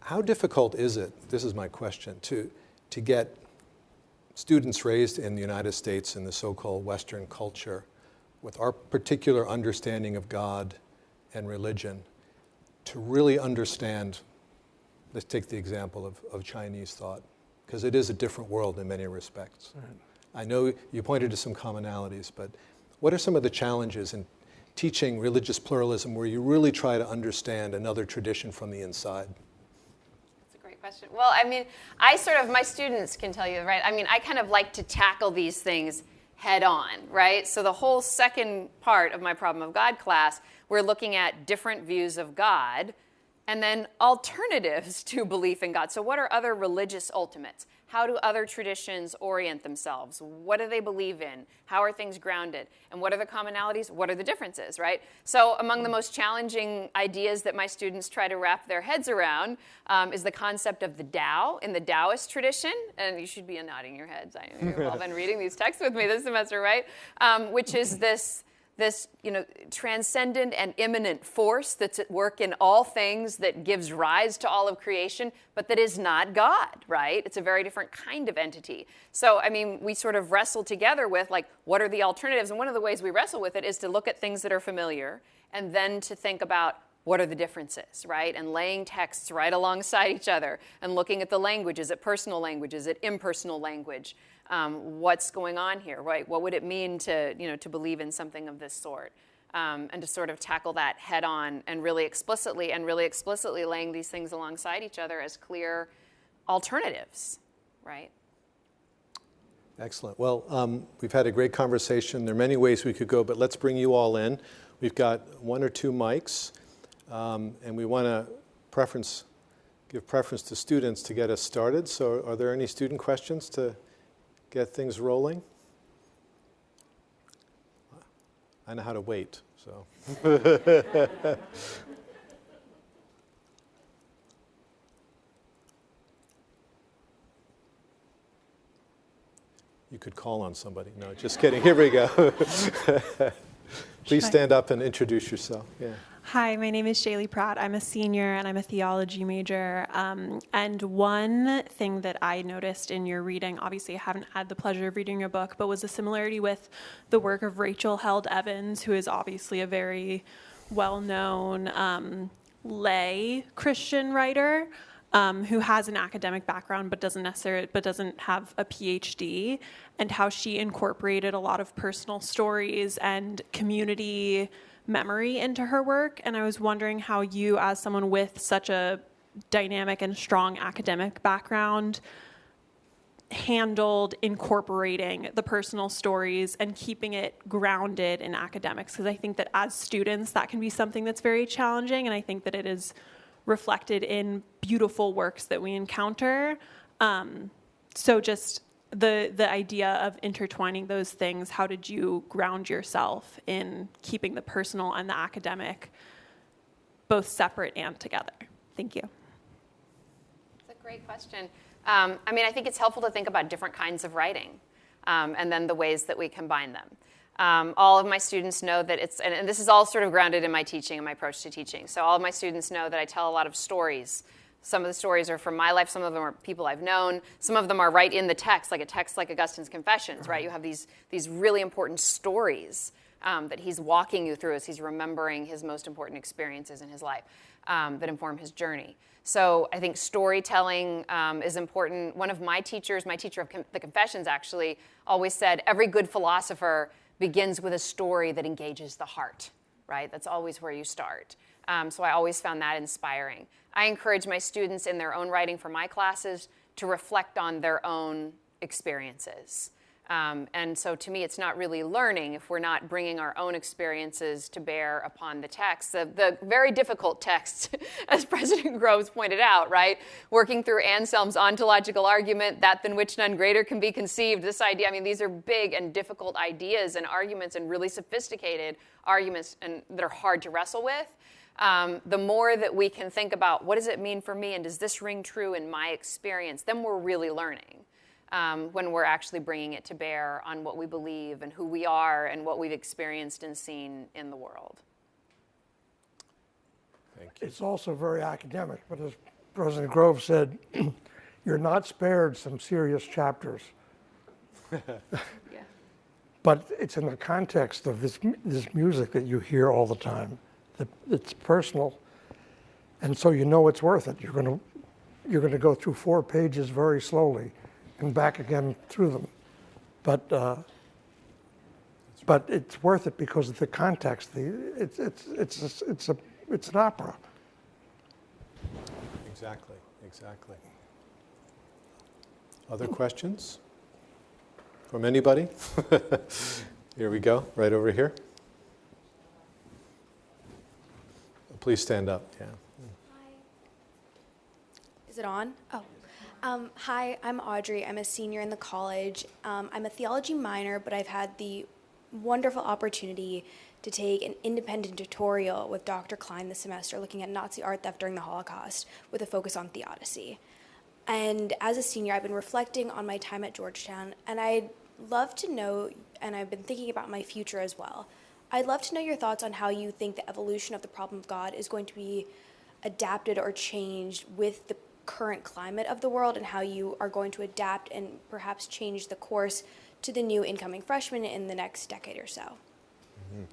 How difficult is it, this is my question, to get students raised in the United States in the so-called Western culture with our particular understanding of God and religion to really understand, let's take the example of Chinese thought, because it is a different world in many respects. Right. I know you pointed to some commonalities, but what are some of the challenges in teaching religious pluralism where you really try to understand another tradition from the inside? That's a great question. Well, I mean, my students can tell you, right? I mean, I kind of like to tackle these things head on, right? So the whole second part of my Problem of God class, we're looking at different views of God and then alternatives to belief in God. So what are other religious ultimates? How do other traditions orient themselves? What do they believe in? How are things grounded? And what are the commonalities? What are the differences, right? So among the most challenging ideas that my students try to wrap their heads around is the concept of the Tao in the Taoist tradition. And you should be nodding your heads. I know you've all been reading these texts with me this semester, right? Which is this transcendent and immanent force that's at work in all things that gives rise to all of creation, but that is not God, right? It's a very different kind of entity. So, I mean, we sort of wrestle together with, like, what are the alternatives? And one of the ways we wrestle with it is to look at things that are familiar and then to think about what are the differences, right? And laying texts right alongside each other and looking at the language. Is it personal language? Is it impersonal language? What's going on here, right? What would it mean to believe in something of this sort? And to sort of tackle that head on and really explicitly laying these things alongside each other as clear alternatives, right? Excellent. Well, we've had a great conversation. There are many ways we could go, but let's bring you all in. We've got 1 or 2 mics, and we want to give preference to students to get us started. So are there any student questions to get things rolling? I know how to wait, so. You could call on somebody. No, just kidding. Here we go. Please stand up and introduce yourself. Yeah. Hi, my name is Shaylee Pratt. I'm a senior and I'm a theology major. And one thing that I noticed in your reading, obviously I haven't had the pleasure of reading your book, but was a similarity with the work of Rachel Held Evans, who is obviously a very well-known lay Christian writer who has an academic background but doesn't have a PhD, and how she incorporated a lot of personal stories and community memory into her work. And I was wondering how you, as someone with such a dynamic and strong academic background, handled incorporating the personal stories and keeping it grounded in academics. Because I think that as students, that can be something that's very challenging, and I think that it is reflected in beautiful works that we encounter. So just the idea of intertwining those things, how did you ground yourself in keeping the personal and the academic both separate and together? Thank you. That's a great question. I mean, I think it's helpful to think about different kinds of writing and then the ways that we combine them. All of my students know that and this is all sort of grounded in my teaching and my approach to teaching. So all of my students know that I tell a lot of stories. Some of the stories are from my life. Some of them are people I've known. Some of them are right in the text, like a text like Augustine's Confessions, right? You have these really important stories that he's walking you through as he's remembering his most important experiences in his life that inform his journey. So I think storytelling is important. One of my teacher of the Confessions actually always said, every good philosopher begins with a story that engages the heart, right? That's always where you start. So I always found that inspiring. I encourage my students in their own writing for my classes to reflect on their own experiences. And so to me, it's not really learning if we're not bringing our own experiences to bear upon the text. The very difficult texts, as President Groves pointed out, right? Working through Anselm's ontological argument, that than which none greater can be conceived, this idea, I mean, these are big and difficult ideas and arguments and really sophisticated arguments and that are hard to wrestle with. The more that we can think about what does it mean for me and does this ring true in my experience, then we're really learning. When we're actually bringing it to bear on what we believe and who we are and what we've experienced and seen in the world. Thank you. It's also very academic, but as President Groves said, you're not spared some serious chapters. Yeah. But it's in the context of this music that you hear all the time. It's personal, and so you know it's worth it. You're going to go through 4 pages very slowly, and back again through them, but it's worth it because of the context. It's an opera. Exactly. Other questions from anybody? Here we go, right over here. Please stand up. Yeah. Hi. Is it on? Oh. Hi, I'm Audrey. I'm a senior in the college. I'm a theology minor, but I've had the wonderful opportunity to take an independent tutorial with Dr. Cline this semester looking at Nazi art theft during the Holocaust with a focus on theodicy. And as a senior, I've been reflecting on my time at Georgetown, and I'd love to know, and I've been thinking about my future as well, I'd love to know your thoughts on how you think the evolution of the problem of God is going to be adapted or changed with the current climate of the world, and how you are going to adapt and perhaps change the course to the new incoming freshmen in the next decade or so. Mm-hmm.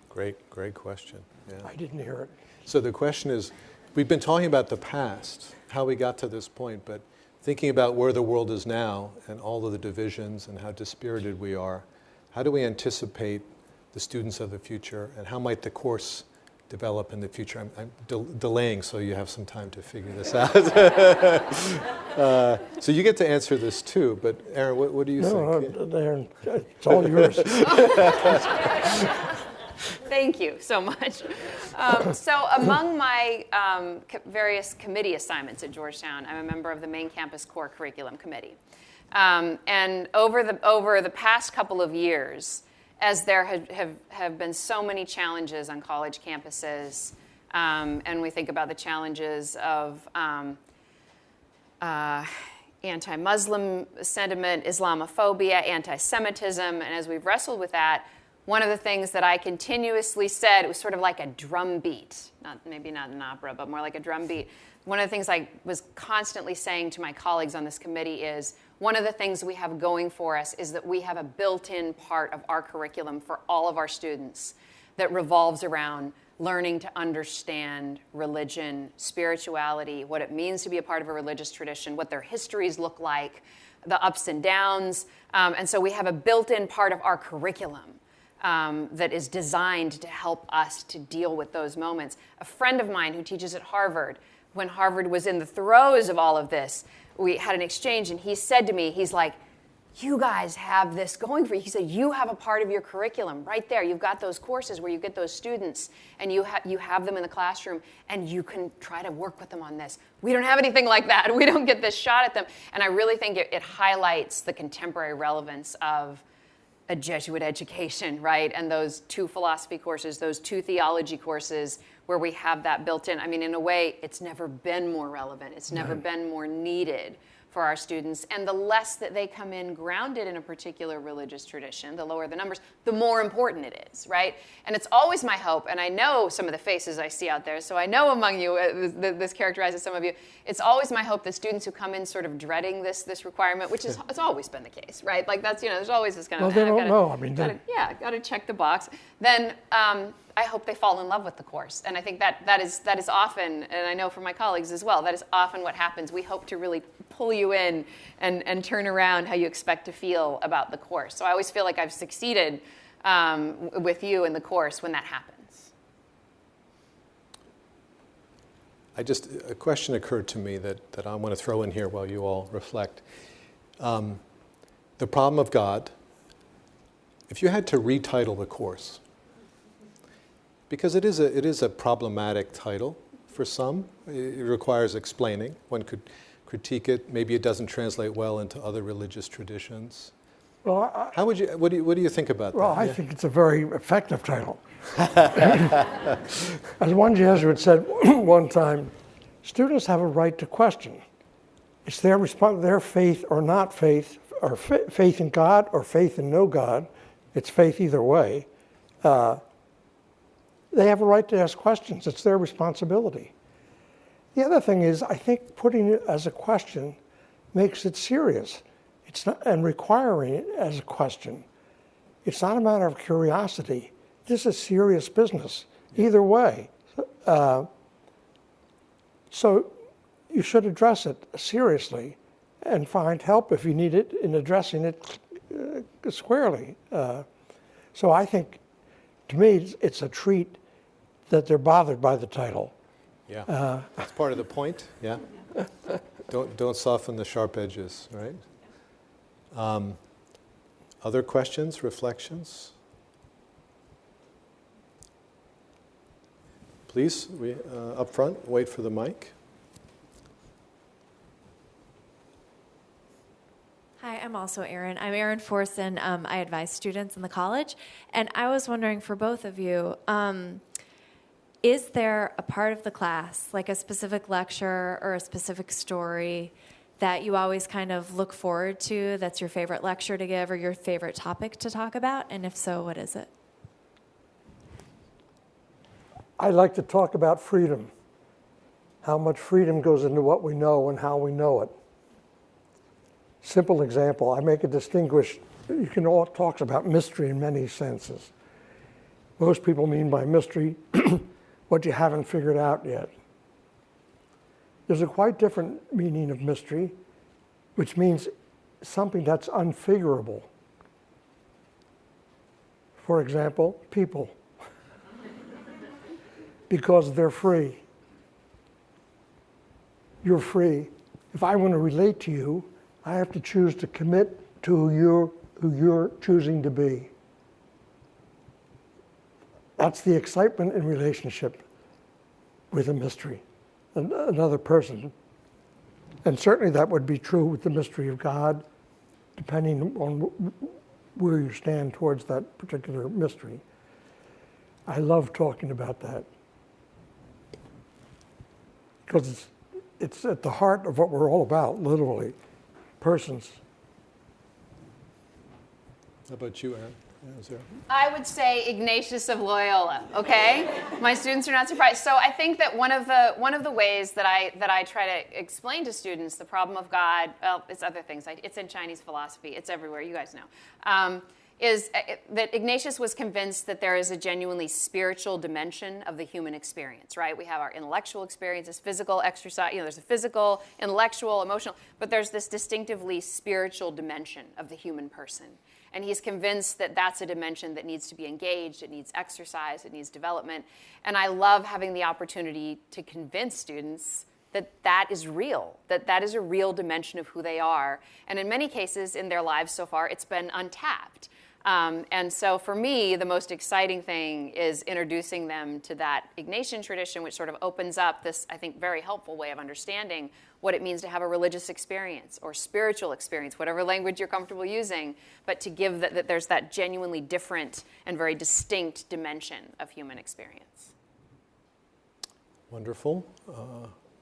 Great question. Yeah. I didn't hear it. So the question is, we've been talking about the past, how we got to this point, but thinking about where the world is now and all of the divisions and how dispirited we are, how do we anticipate the students of the future, and how might the course develop in the future? I'm delaying so you have some time to figure this out. So you get to answer this too, but Erin, what do you think? No, Erin, it's all yours. Thank you so much. So among my various committee assignments at Georgetown, I'm a member of the main campus core curriculum committee. And over the past couple of years, as there have been so many challenges on college campuses, and we think about the challenges of anti-Muslim sentiment, Islamophobia, anti-Semitism, and as we've wrestled with that, one of the things that I continuously said, it was sort of like a drum beat, maybe not an opera, but more like a drum beat. One of the things I was constantly saying to my colleagues on this committee is, one of the things we have going for us is that we have a built-in part of our curriculum for all of our students that revolves around learning to understand religion, spirituality, what it means to be a part of a religious tradition, what their histories look like, the ups and downs. And so we have a built-in part of our curriculum that is designed to help us to deal with those moments. A friend of mine who teaches at Harvard, when Harvard was in the throes of all of this, we had an exchange, and he said to me, he's like, you guys have this going for you. He said, you have a part of your curriculum right there. You've got those courses where you get those students, and you have them in the classroom, and you can try to work with them on this. We don't have anything like that. We don't get this shot at them. And I really think it highlights the contemporary relevance of a Jesuit education, right? And those 2 philosophy courses, those 2 theology courses where we have that built in. I mean, in a way, it's never been more relevant. It's never been more needed for our students. And the less that they come in grounded in a particular religious tradition, the lower the numbers, the more important it is, right? And it's always my hope, and I know some of the faces I see out there, so I know among you, this characterizes some of you, it's always my hope that students who come in sort of dreading this requirement, which is, it's always been the case, right? Like that's, there's always this kind of, they don't know. I mean, got to check the box. Then I hope they fall in love with the course. And I think that is often, and I know from my colleagues as well, that is often what happens. We hope to really pull you in and turn around how you expect to feel about the course. So I always feel like I've succeeded with you in the course when that happens. A question occurred to me that I want to throw in here while you all reflect. The problem of God, if you had to retitle the course, because it is a problematic title for some, it requires explaining. One could critique it. Maybe it doesn't translate well into other religious traditions. Well, What do you think about that? well, I think it's a very effective title. As one Jesuit said one time, students have a right to question. It's their faith or not faith, or faith in God or faith in no God. It's faith either way. They have a right to ask questions. It's their responsibility. The other thing is, I think putting it as a question makes it serious. It's not, and requiring it as a question. It's not a matter of curiosity. This is serious business, either way. So you should address it seriously and find help if you need it in addressing it squarely. So I think, to me, it's a treat that they're bothered by the title. Yeah, that's part of the point. Yeah, don't soften the sharp edges, right? Other questions, reflections? Please, up front, wait for the mic. Hi, I'm also Erin. I'm Erin Forson. I advise students in the college. And I was wondering for both of you, is there a part of the class, like a specific lecture or a specific story, that you always kind of look forward to, that's your favorite lecture to give or your favorite topic to talk about? And if so, what is it? I like to talk about freedom, how much freedom goes into what we know and how we know it. Simple example, I make a distinguish, you can all talk about mystery in many senses. Most people mean by mystery what you haven't figured out yet. There's a quite different meaning of mystery, which means something that's unfigurable. For example, people. Because they're free. You're free. If I want to relate to you, I have to choose to commit to who you're choosing to be. That's the excitement in relationship with a mystery, another person. And certainly that would be true with the mystery of God, depending on where you stand towards that particular mystery. I love talking about that, because it's at the heart of what we're all about, literally, persons. How about you, Erin? Is there... I would say Ignatius of Loyola. Okay, my students are not surprised. So I think that one of the ways that I try to explain to students the problem of God, well, it's other things. It's in Chinese philosophy. It's everywhere. You guys know. Is that Ignatius was convinced that there is a genuinely spiritual dimension of the human experience, right? We have our intellectual experiences, physical exercise, there's a physical, intellectual, emotional, but there's this distinctively spiritual dimension of the human person. And he's convinced that that's a dimension that needs to be engaged, it needs exercise, it needs development. And I love having the opportunity to convince students that that is real, that is a real dimension of who they are. And in many cases in their lives so far, it's been untapped. And so for me, the most exciting thing is introducing them to that Ignatian tradition, which sort of opens up this, I think, very helpful way of understanding what it means to have a religious experience or spiritual experience, whatever language you're comfortable using, but to give that there's that genuinely different and very distinct dimension of human experience. Wonderful.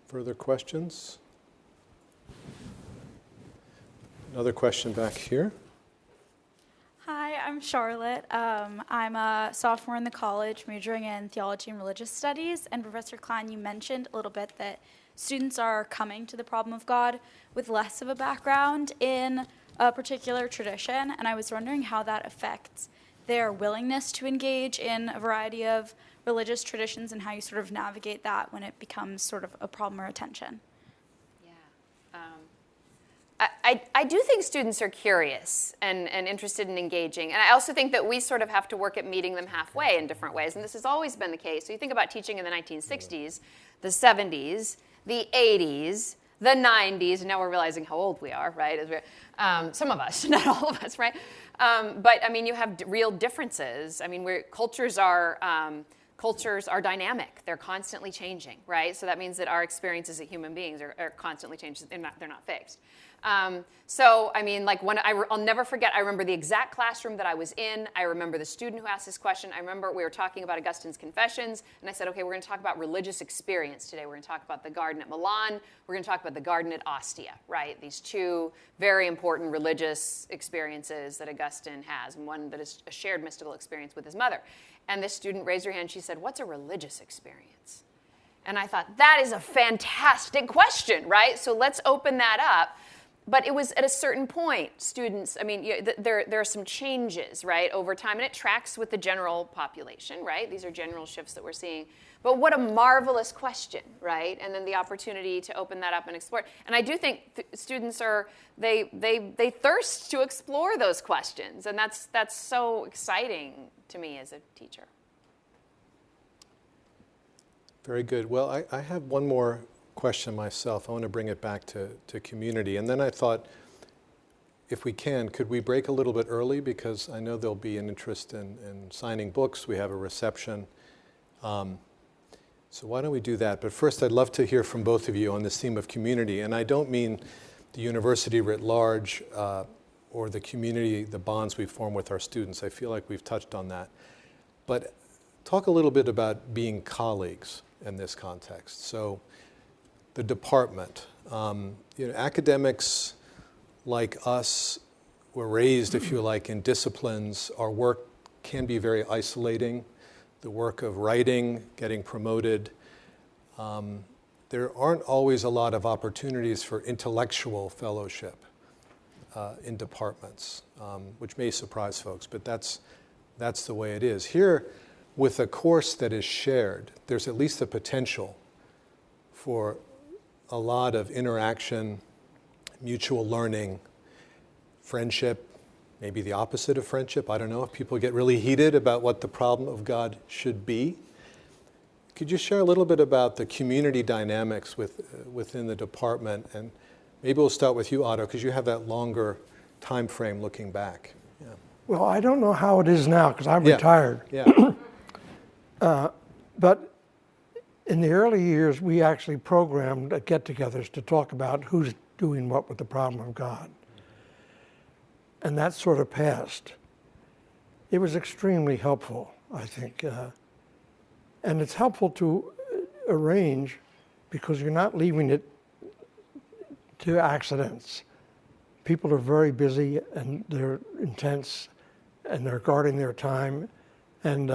Further questions? Another question back here. Hi, I'm Charlotte. I'm a sophomore in the college, majoring in theology and religious studies. And Professor Cline, you mentioned a little bit that students are coming to the problem of God with less of a background in a particular tradition. And I was wondering how that affects their willingness to engage in a variety of religious traditions and how you sort of navigate that when it becomes sort of a problem or a tension. I do think students are curious and interested in engaging. And I also think that we sort of have to work at meeting them halfway in different ways. And this has always been the case. So you think about teaching in the 1960s, the 70s, the 80s, the 90s, and now we're realizing how old we are, right? Some of us, not all of us, right? But I mean, you have real differences. I mean, cultures are dynamic. They're constantly changing, right? So that means that our experiences as human beings are constantly changing. They're not fixed. So, I mean, like I'll never forget, I remember the exact classroom that I was in. I remember the student who asked this question. I remember we were talking about Augustine's Confessions, and I said, okay, we're going to talk about religious experience today. We're going to talk about the garden at Milan. We're going to talk about the garden at Ostia, right? These two very important religious experiences that Augustine has, and one that is a shared mystical experience with his mother. And this student raised her hand. She said, what's a religious experience? And I thought, that is a fantastic question, right? So let's open that up. But it was at a certain point, students, I mean, there are some changes, right, over time. And it tracks with the general population, right? These are general shifts that we're seeing. But what a marvelous question, right? And then the opportunity to open that up and explore. And I do think students they thirst to explore those questions. And that's so exciting to me as a teacher. Very good. Well, I have one more question myself. I want to bring it back to community. And then I thought, if we can, could we break a little bit early? Because I know there'll be an interest in signing books. We have a reception. So why don't we do that? But first, I'd love to hear from both of you on this theme of community. And I don't mean the university writ large or the community, the bonds we form with our students. I feel like we've touched on that. But talk a little bit about being colleagues in this context. So the department, academics like us were raised, if you like, in disciplines. Our work can be very isolating. The work of writing, getting promoted. There aren't always a lot of opportunities for intellectual fellowship in departments, which may surprise folks, but that's the way it is. Here, with a course that is shared, there's at least the potential for a lot of interaction, mutual learning, friendship, maybe the opposite of friendship. I don't know if people get really heated about what the problem of God should be. Could you share a little bit about the community dynamics within the department? And maybe we'll start with you, Otto, because you have that longer time frame looking back. Yeah. Well, I don't know how it is now because I'm retired. Yeah. But in the early years, we actually programmed get-togethers to talk about who's doing what with the problem of God. And that sort of passed. It was extremely helpful, I think. And it's helpful to arrange because you're not leaving it to accidents. People are very busy and they're intense and they're guarding their time. And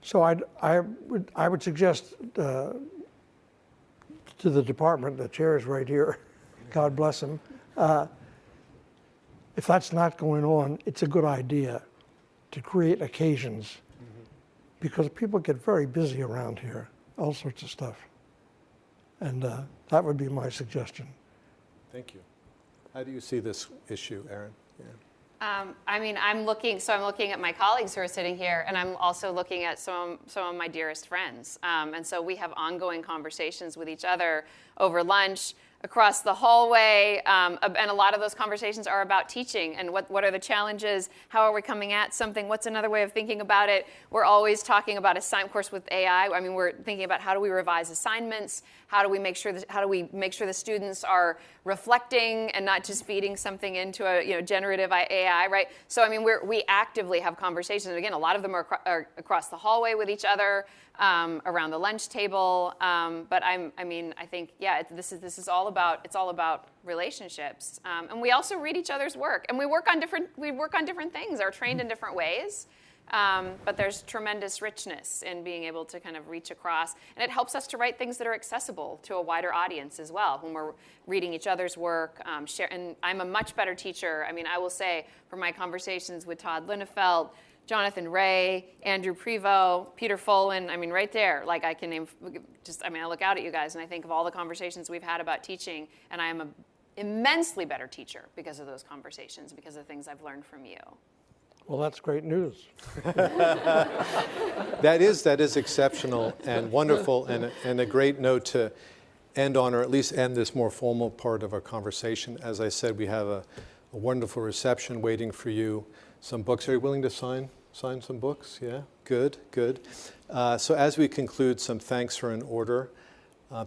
so I would suggest to the department, the chair is right here, God bless him, if that's not going on, it's a good idea to create occasions because people get very busy around here, all sorts of stuff. And that would be my suggestion. Thank you. How do you see this issue, Erin? Yeah. I mean, I'm looking at my colleagues who are sitting here, and I'm also looking at some of my dearest friends. And so we have ongoing conversations with each other over lunch, across the hallway, and a lot of those conversations are about teaching and what are the challenges, how are we coming at something, what's another way of thinking about it. We're always talking about of course with AI, I mean, we're thinking about how do we revise assignments, how do we make sure the students are reflecting and not just feeding something into a generative AI, right? So I mean, we actively have conversations, and again, a lot of them are across the hallway with each other, around the lunch table. But I think this is all about relationships, and we also read each other's work, and we work on different things, are trained in different ways. But there's tremendous richness in being able to kind of reach across, and it helps us to write things that are accessible to a wider audience as well when we're reading each other's work. And I'm a much better teacher. I mean, I will say from my conversations with Todd Linnefelt, Jonathan Ray, Andrew Prevost, Peter Follin, I mean, right there, like I can name, I look out at you guys and I think of all the conversations we've had about teaching, and I am immensely better teacher because of those conversations, because of things I've learned from you. Well, that's great news. That is exceptional and wonderful, and a great note to end on, or at least end this more formal part of our conversation. As I said, we have a wonderful reception waiting for you. Some books. Are you willing to sign some books? Yeah, good. So as we conclude, some thanks are in order.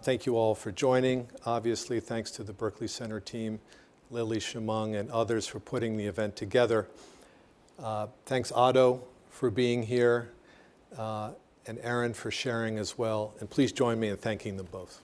Thank you all for joining. Obviously, thanks to the Berkley Center team, Lily Shimung, and others for putting the event together. Thanks, Otto, for being here, and Erin for sharing as well. And please join me in thanking them both.